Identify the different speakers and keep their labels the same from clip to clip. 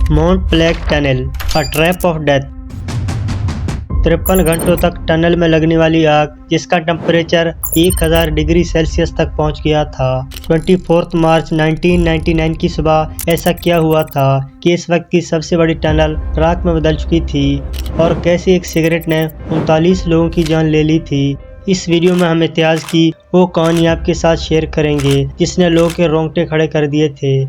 Speaker 1: Mount black tunnel, a trap of death. 53 घंटों तक tunnel में लगने वाली आग, जिसका टेम्परेचर 1000 डिग्री सेल्सियस तक पहुंच गया था। 24 मार्च 1999 की सुबह ऐसा क्या हुआ था कि इस वक्त की सबसे बड़ी टनल राख में बदल चुकी थी, और कैसे एक सिगरेट ने 39 लोगों की जान ले ली थी। इस वीडियो में हम इतिहास की वो कहानी आपके साथ शेयर करेंगे जिसने लोगों के रोंगटे खड़े कर दिए थे।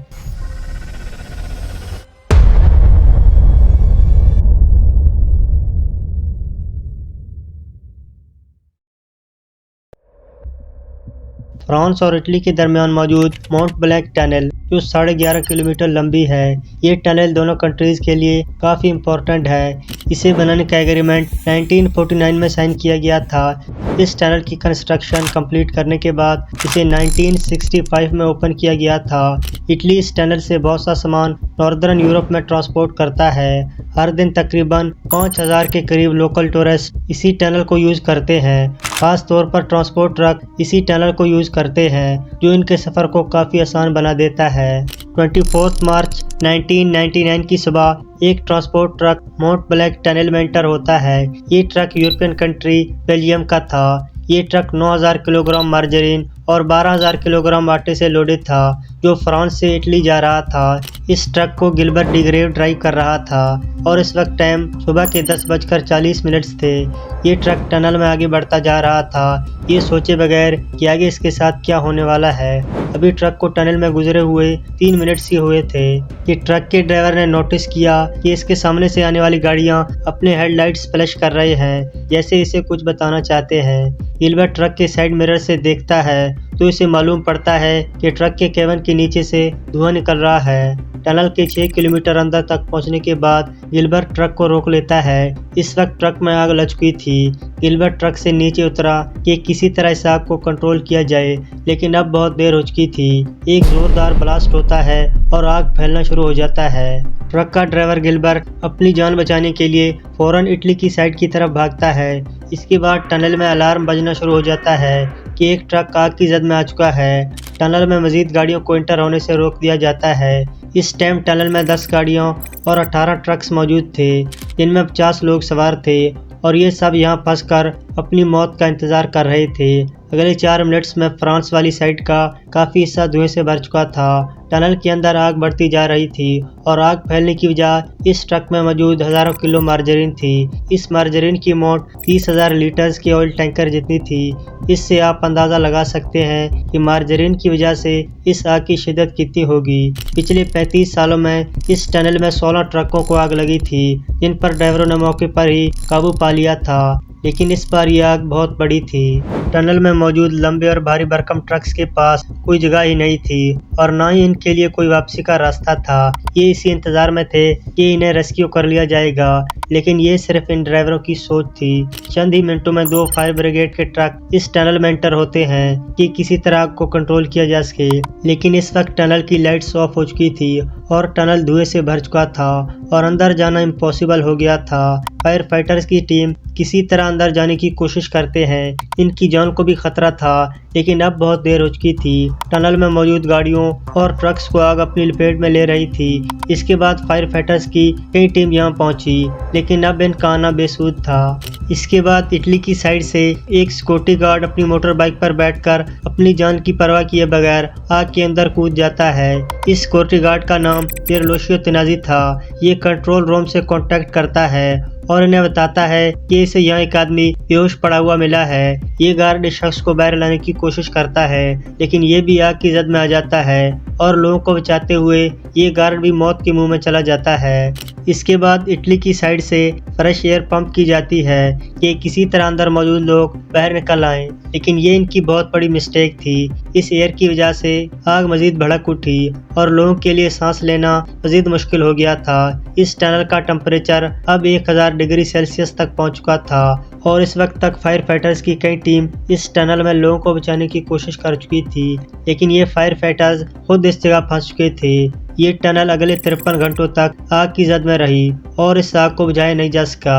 Speaker 1: फ्रांस और इटली के दरमियान मौजूद माउंट ब्लैक टनल, जो 11.5 किलोमीटर लंबी है। ये टनल दोनों कंट्रीज के लिए काफ़ी इम्पोर्टेंट है। इसे बनाने का एग्रीमेंट 1949 में साइन किया गया था। इस टनल की कंस्ट्रक्शन कंप्लीट करने के बाद इसे 1965 में ओपन किया गया था। इटली इस टनल से बहुत सा सामान नॉर्दर्न यूरोप में ट्रांसपोर्ट करता है। हर दिन तकरीबन 5000 के करीब लोकल टूरिस्ट इसी टनल को यूज़ करते हैं। खास तौर पर ट्रांसपोर्ट ट्रक इसी टनल को यूज़ करते हैं, जो इनके सफ़र को काफ़ी आसान बना देता है। 24 मार्च 1999 की सुबह एक transport truck mount black tunnel में एंटर होता है। ये ट्रक यूरोपियन कंट्री बेल्जियम का था। ये ट्रक 9000 किलोग्राम मार्जरीन और 12000 किलोग्राम आटे से लोडेड था, जो फ्रांस से इटली जा रहा था। इस ट्रक को गिलबर्ट डिग्रेव ड्राइव कर रहा था, और इस वक्त टाइम सुबह के 10:40 थे। ये ट्रक टनल में आगे बढ़ता जा रहा था, ये सोचे बगैर कि आगे इसके साथ क्या होने वाला है। अभी ट्रक को टनल में गुजरे हुए 3 मिनट ही हुए थे कि ट्रक के ड्राइवर ने नोटिस किया कि इसके सामने से आने वाली गाड़ियां अपने हेडलाइट्स फ्लैश कर रहे हैं, जैसे इसे कुछ बताना चाहते हैं। गिलबर्ट ट्रक के साइड मिरर से देखता है तो इसे मालूम पड़ता है कि ट्रक के केबिन के नीचे से धुआं निकल रहा है। टनल के 6 किलोमीटर अंदर तक पहुंचने के बाद गिलबर्ट ट्रक को रोक लेता है। इस वक्त ट्रक में आग लग चुकी थी। गिलबर्ट ट्रक से नीचे उतरा कि किसी तरह इस आग को कंट्रोल किया जाए, लेकिन अब बहुत देर हो चुकी थी। एक जोरदार ब्लास्ट होता है और आग फैलना शुरू हो जाता है। ट्रक का ड्राइवर गिलबर्ट अपनी जान बचाने के लिए फौरन इटली की साइड की तरफ भागता है। इसके बाद टनल में अलार्म बजना शुरू हो जाता है कि एक ट्रक आग की जद में आ चुका है। टनल में मजीद गाड़ियों को एंटर होने से रोक दिया जाता है। इस टाइम टनल में 10 गाड़ियों और 18 ट्रक्स मौजूद थे, जिनमें 50 लोग सवार थे, और ये सब यहाँ फंसकर अपनी मौत का इंतज़ार कर रहे थे। अगले 4 मिनट्स में फ्रांस वाली साइड का काफ़ी हिस्सा धुएं से भर चुका था। टनल के अंदर आग बढ़ती जा रही थी, और आग फैलने की वजह इस ट्रक में मौजूद हज़ारों किलो मार्जरीन थी। इस मार्जरीन की अमाउंट 30,000 लीटर्स के ऑयल टैंकर जितनी थी। इससे आप अंदाज़ा लगा सकते हैं कि मार्जरीन की वजह से इस आग की शिद्दत कितनी होगी। पिछले 35 सालों में इस टनल में 16 ट्रकों को आग लगी थी, जिन पर ड्राइवरों ने मौके पर ही काबू पा लिया था, लेकिन इस बार यह आग बहुत बड़ी थी। टनल में मौजूद लंबे और भारी भरकम ट्रक्स के पास कोई जगह ही नहीं थी, और न ही इनके लिए कोई वापसी का रास्ता था। ये इसी इंतजार में थे कि इन्हें रेस्क्यू कर लिया जाएगा, लेकिन ये सिर्फ इन ड्राइवरों की सोच थी। चंद ही मिनटों में 2 फायर ब्रिगेड के ट्रक इस टनल में एंटर होते हैं कि किसी तरह आग को कंट्रोल किया जा सके, लेकिन इस वक्त टनल की लाइट्स ऑफ हो चुकी थी और टनल धुएं से भर चुका था, और अंदर जाना इम्पॉसिबल हो गया था। फायर फाइटर्स की टीम किसी तरह अंदर जाने की कोशिश करते हैं। इनकी जान को भी खतरा था, लेकिन अब बहुत देर हो चुकी थी। टनल में मौजूद गाड़ियों और ट्रक्स को आग अपनी लपेट में ले रही थी। इसके बाद फायर फाइटर्स की कई टीम यहाँ पहुंची, लेकिन अब इनका आना बेसुध था। इसके बाद इटली की साइड से एक सिक्योरिटी गार्ड अपनी मोटर बाइक पर बैठकर अपनी जान की परवाह किए बगैर आग के अंदर कूद जाता है। इस सिक्योरिटी गार्ड का नाम पियरलुशियो तेनाजी था। ये कंट्रोल रूम से कांटेक्ट करता है और इन्हें बताता है कि इसे यहाँ एक आदमी बेहोश पड़ा हुआ मिला है। ये गार्ड इस शख्स को बाहर लाने की कोशिश करता है, लेकिन ये भी आग की जद में आ जाता है, और लोगों को बचाते हुए ये गार्ड भी मौत के मुंह में चला जाता है। इसके बाद इटली की साइड से फ्रेश एयर पंप की जाती है कि किसी तरह अंदर मौजूद लोग बाहर निकल आएं, लेकिन ये इनकी बहुत बड़ी मिस्टेक थी। इस एयर की वजह से आग मजीद भड़क उठी और लोगों के लिए सांस लेना मजीद मुश्किल हो गया था। इस टनल का टेम्परेचर अब 1000 डिग्री सेल्सियस तक पहुंच चुका था, और इस वक्त तक फायर फाइटर्स की कई टीम इस टनल में लोगों को बचाने की कोशिश कर चुकी थी, लेकिन ये फायर फाइटर्स खुद इस जगह फंस चुके थे। ये टनल अगले 53 घंटों तक आग की जद में रही और इस आग को बुझाया नहीं जा सका।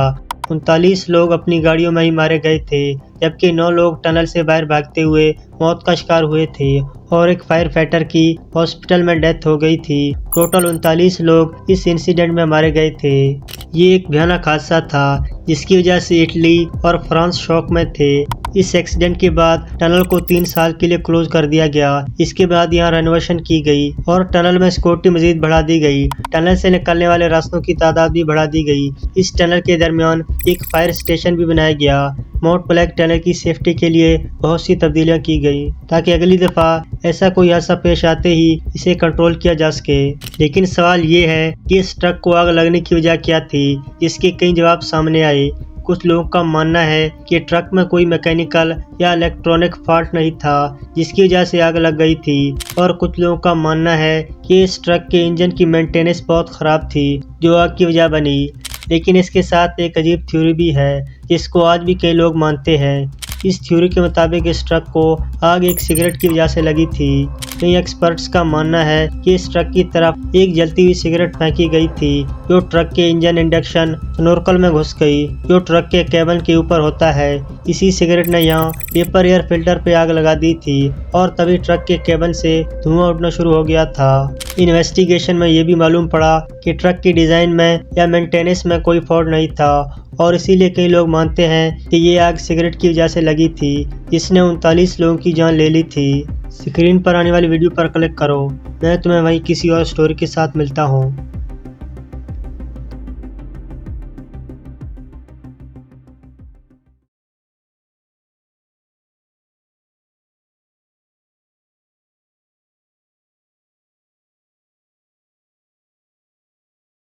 Speaker 1: 39 लोग अपनी गाड़ियों में ही मारे गए थे, जबकि 9 लोग टनल से बाहर भागते हुए मौत का शिकार हुए थे और एक फायर फाइटर की हॉस्पिटल में डेथ हो गई थी। टोटल 39 लोग इस इंसिडेंट में मारे गए थे। ये एक भयानक हादसा था जिसकी वजह से इटली और फ्रांस शॉक में थे। इस एक्सीडेंट के बाद टनल को 3 साल के लिए क्लोज कर दिया गया। इसके बाद यहाँ रेनोवेशन की गई और टनल में सिक्योरिटी मजीद बढ़ा दी गई। टनल से निकलने वाले रास्तों की तादाद भी बढ़ा दी गई। इस टनल के दरमियान एक फायर स्टेशन भी बनाया गया। माउंट ब्लैक टनल की सेफ्टी के लिए बहुत सी तब्दीलियां की गई ताकि अगली दफा ऐसा कोई हादसा पेश आते ही इसे कंट्रोल किया जा सके। लेकिन सवाल ये है कि इस ट्रक को आग लगने की वजह क्या थी, जिसके कई जवाब सामने आए। कुछ लोगों का मानना है कि ट्रक में कोई मैकेनिकल या इलेक्ट्रॉनिक फॉल्ट नहीं था जिसकी वजह से आग लग गई थी, और कुछ लोगों का मानना है कि इस ट्रक के इंजन की मेंटेनेंस बहुत खराब थी जो आग की वजह बनी। लेकिन इसके साथ एक अजीब थ्योरी भी है जिसको आज भी कई लोग मानते हैं। इस थ्योरी के मुताबिक इस ट्रक को आग एक सिगरेट की वजह से लगी थी। कई एक्सपर्ट्स का मानना है कि इस ट्रक की तरफ एक जलती हुई सिगरेट फेंकी गई थी जो ट्रक के इंजन इंडक्शन स्नोर्कल में घुस गई जो ट्रक के केबन के ऊपर होता है। इसी सिगरेट ने यहाँ पेपर एयर फिल्टर पे आग लगा दी थी और तभी ट्रक के केबन से धुआं उठना शुरू हो गया था। इन्वेस्टिगेशन में ये भी मालूम पड़ा कि ट्रक की डिजाइन में या मेंटेनेंस में कोई फॉल्ट नहीं था और इसीलिए कई लोग मानते हैं कि ये आग सिगरेट की वजह से लगी थी जिसने 39 लोगों की जान ले ली थी। स्क्रीन पर आने वाली वीडियो पर क्लिक करो। मैं तुम्हें वहीं किसी और स्टोरी के साथ मिलता हूँ।